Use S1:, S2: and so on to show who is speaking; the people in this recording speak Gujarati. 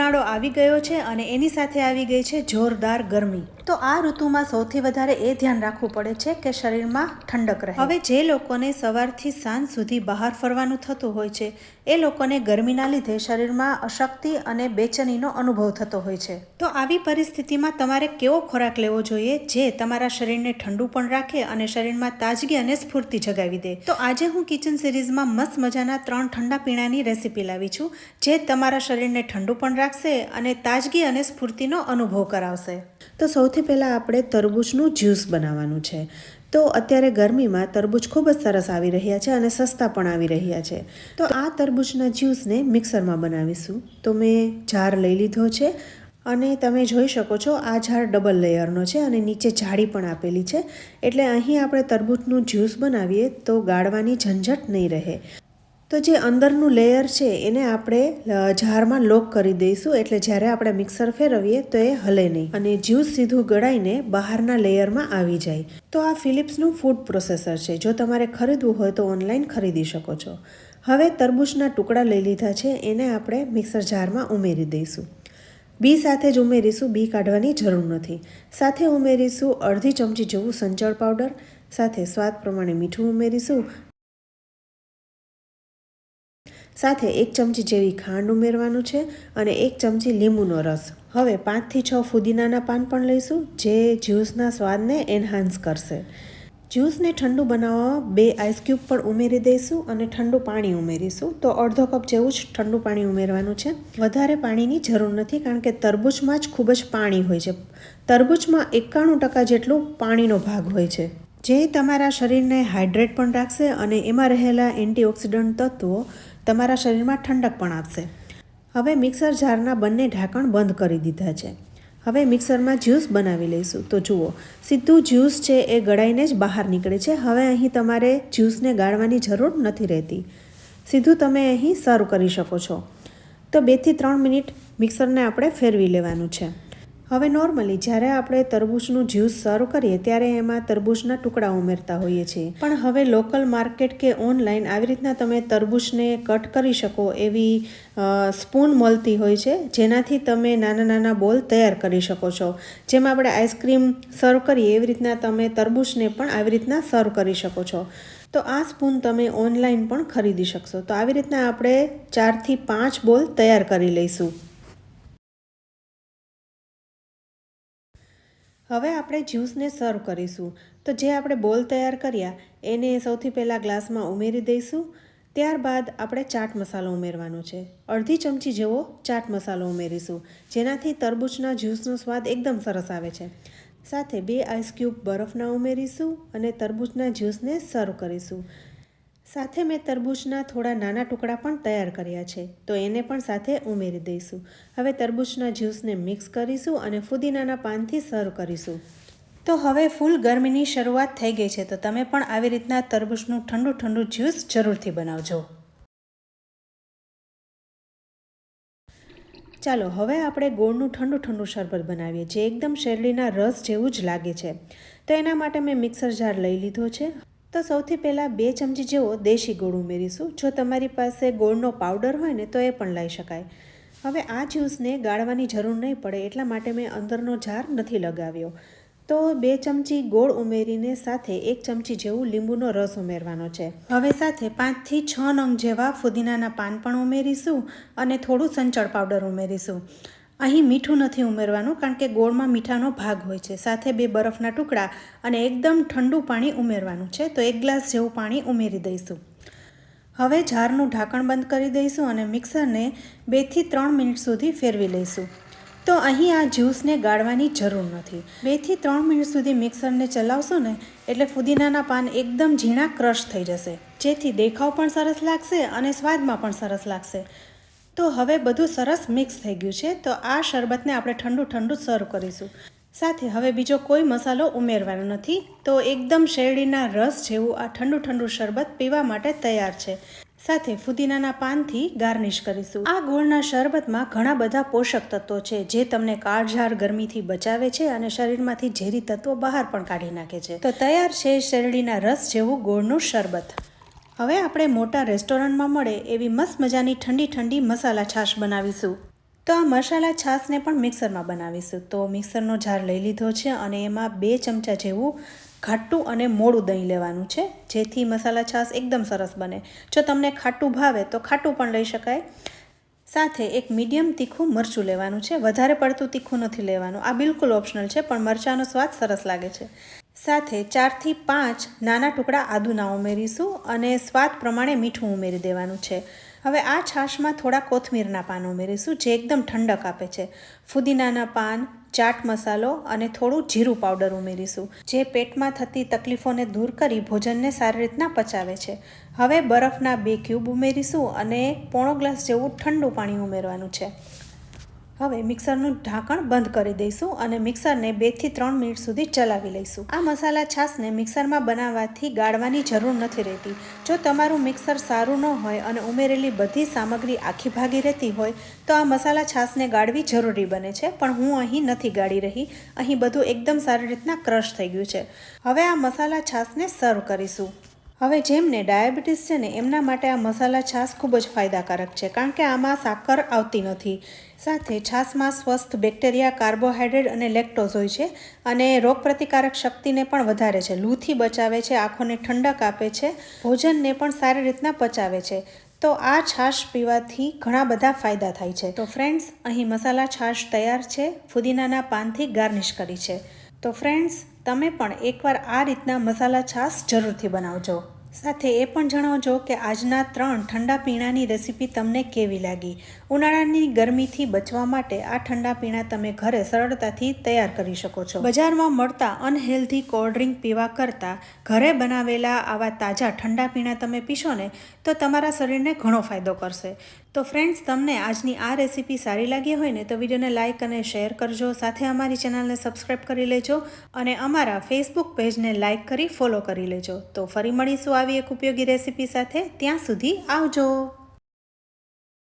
S1: ઉનાળો આવી ગયો છે અને એની સાથે આવી ગઈ છે જોરદાર ગરમી. તો આ ઋતુમાં સૌથી વધારે એ ધ્યાન રાખવું પડે છે કે શરીરમાં ઠંડક રહે. હવે જે લોકોને સવારથી સાંજ સુધી બહાર ફરવાનું થતું હોય છે એ લોકોને ગરમીના લીધે શરીરમાં અશક્તિ અને બેચેનીનો અનુભવ થતો હોય છે. તો આવી પરિસ્થિતિમાં તમારે કેવો ખોરાક લેવો જોઈએ જે તમારા શરીરને ઠંડુ પણ રાખે અને શરીરમાં તાજગી અને સ્ફૂર્તિ જગાવી દે. તો આજે હું કિચન સિરીઝમાં મસ્ત મજાના 3 ઠંડા પીણાની રેસીપી લાવી છું જે તમારા શરીરને ઠંડુ પણ રાખશે અને તાજગી અને સ્ફૂર્તિનો અનુભવ કરાવશે. તો સૌથી પહેલાં આપણે તરબૂચનું જ્યુસ બનાવવાનું છે. તો અત્યારે ગરમીમાં તરબૂચ ખૂબ જ સરસ આવી રહ્યા છે અને સસ્તા પણ આવી રહ્યા છે. તો આ તરબૂચના જ્યુસને મિક્સરમાં બનાવીશું. તો મેં જાર લઈ લીધો છે અને તમે જોઈ શકો છો આ જાર ડબલ લેયરનો છે અને નીચે જાળી પણ આપેલી છે. એટલે અહીં આપણે તરબૂચનું જ્યુસ બનાવીએ તો ગાળવાની ઝંઝટ નહીં રહે. તો જે અંદરનું લેયર છે એને આપણે જારમાં લોક કરી દઈશું એટલે જ્યારે આપણે મિક્સર ફેરવીએ તો એ હલે નહીં અને જ્યુસ સીધું ગળાઈને બહારના લેયરમાં આવી જાય. તો આ ફિલિપ્સનું ફૂડ પ્રોસેસર છે. જો તમારે ખરીદવું હોય તો ઓનલાઈન ખરીદી શકો છો. હવે તરબૂચના ટુકડા લઈ લીધા છે એને આપણે મિક્સર જારમાં ઉમેરી દઈશું. બી સાથે જ ઉમેરીશું, બી કાઢવાની જરૂર નથી. સાથે ઉમેરીશું અડધી ચમચી જેવું સંચળ પાવડર, સાથે સ્વાદ પ્રમાણે મીઠું ઉમેરીશું, સાથે 1 ચમચી જેવી ખાંડ ઉમેરવાનું છે અને 1 ચમચી લીંબુનો રસ. હવે 5 થી 6 ફુદીનાના પાન પણ લઈશું જે જ્યુસના સ્વાદને એન્હાન્સ કરશે. જ્યુસને ઠંડુ બનાવવામાં 2 આઈસ ક્યુબ પણ ઉમેરી દઈશું અને ઠંડુ પાણી ઉમેરીશું. તો અડધો કપ જેવું જ ઠંડુ પાણી ઉમેરવાનું છે. વધારે પાણીની જરૂર નથી કારણ કે તરબૂચમાં જ ખૂબ જ પાણી હોય છે. તરબૂચમાં 91% જેટલું પાણીનો ભાગ હોય છે જે તમારા શરીરને હાઇડ્રેટ પણ રાખશે અને એમાં રહેલા એન્ટીઓક્સિડન્ટ તત્વો તમારા શરીરમાં ઠંડક પણ આપશે. હવે મિક્સર જારના બંને ઢાંકણ બંધ કરી દીધા છે. હવે મિક્સરમાં જ્યુસ બનાવી લઈશું. તો જુઓ સીધું જ્યુસ છે એ ગળાઈને જ બહાર નીકળે છે. હવે અહીં તમારે જ્યુસને ગાળવાની જરૂર નથી રહેતી. સીધું તમે અહીં સર્વ કરી શકો છો. તો 2 થી 3 મિનિટ મિક્સરને આપણે ફેરવી લેવાનું છે. હવે નોર્મલી જ્યારે આપણે તરબૂચનું જ્યુસ સર્વ કરીએ ત્યારે એમાં તરબૂચના ટુકડા ઉમેરતા હોઈએ છીએ. પણ હવે લોકલ માર્કેટ કે ઓનલાઈન આવી રીતના તમે તરબૂચને કટ કરી શકો એવી સ્પૂન મળતી હોય છે જેનાથી તમે નાના નાના બોલ તૈયાર કરી શકો છો. જેમ આપણે આઈસ્ક્રીમ સર્વ કરીએ એવી રીતના તમે તરબૂચને પણ આવી રીતના સર્વ કરી શકો છો. તો આ સ્પૂન તમે ઓનલાઈન પણ ખરીદી શકશો. તો આવી રીતના આપણે 4 થી 5 બોલ તૈયાર કરી લઈશું. હવે આપણે જ્યુસને સર્વ કરીશું. તો જે આપણે બોલ તૈયાર કર્યા એને સૌથી પહેલાં ગ્લાસમાં ઉમેરી દઈશું. ત્યારબાદ આપણે ચાટ મસાલો ઉમેરવાનો છે. અડધી ચમચી જેવો ચાટ મસાલો ઉમેરીશું જેનાથી તરબૂચના જ્યુસનો સ્વાદ એકદમ સરસ આવે છે. સાથે 2 આઈસ ક્યુબ બરફના ઉમેરીશું અને તરબૂચના જ્યુસને સર્વ કરીશું. સાથે મેં તરબૂચના થોડા નાના ટુકડા પણ તૈયાર કર્યા છે તો એને પણ સાથે ઉમેરી દઈશું. હવે તરબૂચના જ્યુસને મિક્સ કરીશું અને ફુદીનાના પાનથી સર્વ કરીશું. તો હવે ફૂલ ગરમીની શરૂઆત થઈ ગઈ છે તો તમે પણ આવી રીતના તરબૂચનું ઠંડુ ઠંડુ જ્યુસ જરૂરથી બનાવજો. ચાલો હવે આપણે ગોળનું ઠંડુ ઠંડુ શરબત બનાવીએ જે એકદમ શેરડીના રસ જેવું જ લાગે છે. તો એના માટે મેં મિક્સર જાર લઈ લીધો છે. તો સૌથી પહેલાં 2 ચમચી જેવો દેશી ગોળ ઉમેરીશું. જો તમારી પાસે ગોળનો પાવડર હોય ને તો એ પણ લઈ શકાય. હવે આ જ્યુસને ગાળવાની જરૂર નહીં પડે એટલા માટે મેં અંદરનો જાર નથી લગાવ્યો. તો 2 ચમચી ગોળ ઉમેરીને સાથે 1 ચમચી જેવું લીંબુનો રસ ઉમેરવાનો છે. હવે સાથે 5 થી 6 નંગ જેવા ફુદીનાના પાન પણ ઉમેરીશું અને થોડું સંચળ પાવડર ઉમેરીશું. અહીં મીઠું નથી ઉમેરવાનું કારણ કે ગોળમાં મીઠાનો ભાગ હોય છે. સાથે 2 બરફના ટુકડા અને એકદમ ઠંડુ પાણી ઉમેરવાનું છે. તો 1 ગ્લાસ જેવું પાણી ઉમેરી દઈશું. હવે જારનું ઢાંકણ બંધ કરી દઈશું અને મિક્સરને 2 થી 3 મિનિટ સુધી ફેરવી લઈશું. તો અહીં આ જ્યુસને ગાળવાની જરૂર નથી. 2 થી 3 મિનિટ સુધી મિક્સરને ચલાવશો ને એટલે ફુદીનાના પાન એકદમ ઝીણા ક્રશ થઈ જશે જેથી દેખાવ પણ સરસ લાગશે અને સ્વાદમાં પણ સરસ લાગશે. તો હવે બધું સરસ મિક્સ થઈ ગયું છે. તો આ શરબતને આપણે ઠંડુ ઠંડુ સર્વ કરીશું. સાથે હવે બીજો કોઈ મસાલો ઉમેરવાનો નથી. તો એકદમ શેરડીના રસ જેવું આ ઠંડુ ઠંડુ શરબત પીવા માટે તૈયાર છે. સાથે ફુદીનાના પાનથી ગાર્નિશ કરીશું. આ ગોળના શરબતમાં ઘણા બધા પોષક તત્વો છે જે તમને કાળઝાળ ગરમીથી બચાવે છે અને શરીરમાંથી ઝેરી તત્વો બહાર પણ કાઢી નાખે છે. તો તૈયાર છે શેરડીના રસ જેવું ગોળનું શરબત. હવે આપણે મોટા રેસ્ટોરન્ટમાં મળે એવી મસ્ત મજાની ઠંડી ઠંડી મસાલા છાશ બનાવીશું. તો આ મસાલા છાશને પણ મિક્સરમાં બનાવીશું. તો મિક્સરનો જાર લઈ લીધો છે અને એમાં 2 ચમચા જેવું ખાટું અને મોળું દહીં લેવાનું છે, જેથી મસાલા છાશ એકદમ સરસ બને. જો તમને ખાટું ભાવે તો ખાટું પણ લઈ શકાય. સાથે એક મીડિયમ તીખું મરચું લેવાનું છે, વધારે પડતું તીખું નથી લેવાનું. આ બિલકુલ ઓપ્શનલ છે, પણ મરચાંનો સ્વાદ સરસ લાગે છે. સાથે 4 થી 5 નાના ટુકડા આદુના ઉમેરીશું અને સ્વાદ પ્રમાણે મીઠું ઉમેરી દેવાનું છે. હવે આ છાશમાં થોડા કોથમીરના પાન ઉમેરીશું, જે એકદમ ઠંડક આપે છે. ફુદીનાના પાન, ચાટ મસાલો અને થોડું જીરું પાવડર ઉમેરીશું, જે પેટમાં થતી તકલીફોને દૂર કરી ભોજનને સારી રીતના પચાવે છે. હવે બરફના 2 ક્યુબ ઉમેરીશું અને પોણો ગ્લાસ જેવું ઠંડુ પાણી ઉમેરવાનું છે. હવે મિક્સરનું ઢાંકણ બંધ કરી દઈશું અને મિક્સરને 2 થી 3 મિનિટ સુધી ચલાવી લઈશું. આ મસાલા છાશને મિક્સરમાં બનાવવાથી ગાળવાની જરૂર નથી રહેતી. જો તમારું મિક્સર સારું ન હોય અને ઉમેરેલી બધી સામગ્રી આખી ભાગી રહેતી હોય તો આ મસાલા છાશને ગાળવી જરૂરી બને છે, પણ હું અહીં નથી ગાળી રહી. અહીં બધું એકદમ સારી રીતના ક્રશ થઈ ગયું છે. હવે આ મસાલા છાશને સર્વ કરીશું. હવે જેમને ડાયાબિટીસ છે ને એમના માટે આ મસાલા છાશ ખૂબ જ ફાયદાકારક છે, કારણ કે આમાં સાકર આવતી નથી. સાથે છાશમાં સ્વસ્થ બેક્ટેરિયા, કાર્બોહાઈડ્રેટ અને લેક્ટોઝ હોય છે અને રોગપ્રતિકારક શક્તિને પણ વધારે છે, લૂથી બચાવે છે, આંખોને ઠંડક આપે છે, ભોજનને પણ સારી રીતના પચાવે છે. તો આ છાશ પીવાથી ઘણા બધા ફાયદા થાય છે. તો ફ્રેન્ડ્સ, અહીં મસાલા છાશ તૈયાર છે, ફુદીનાના પાનથી ગાર્નિશ કરી છે. તો ફ્રેન્ડ્સ, તમે પણ એકવાર આ રીતના મસાલા છાશ જરૂરથી બનાવજો. સાથે એ પણ જણાવજો કે આજના 3 ઠંડા પીણાની રેસીપી તમને કેવી લાગી. ઉનાળાની ગરમીથી બચવા માટે આ ઠંડા પીણા તમે ઘરે સરળતાથી તૈયાર કરી શકો છો. બજારમાં મળતા અનહેલ્ધી કોલ્ડ ડ્રિંક પીવા કરતાં ઘરે બનાવેલા આવા તાજા ઠંડા પીણા તમે પીશો ને તો તમારા શરીરને ઘણો ફાયદો કરશે. તો ફ્રેન્ડ્સ, તમને આજની આ રેસીપી સારી લાગી હોય ને તો વિડીયોને લાઇક અને શેર કરજો. સાથે અમારી ચેનલને સબસ્ક્રાઈબ કરી લેજો અને અમારા ફેસબુક પેજને લાઇક કરી ફોલો કરી લેજો. તો ફરી મળીશું આવી એક ઉપયોગી રેસીપી સાથે. ત્યાં સુધી આવજો.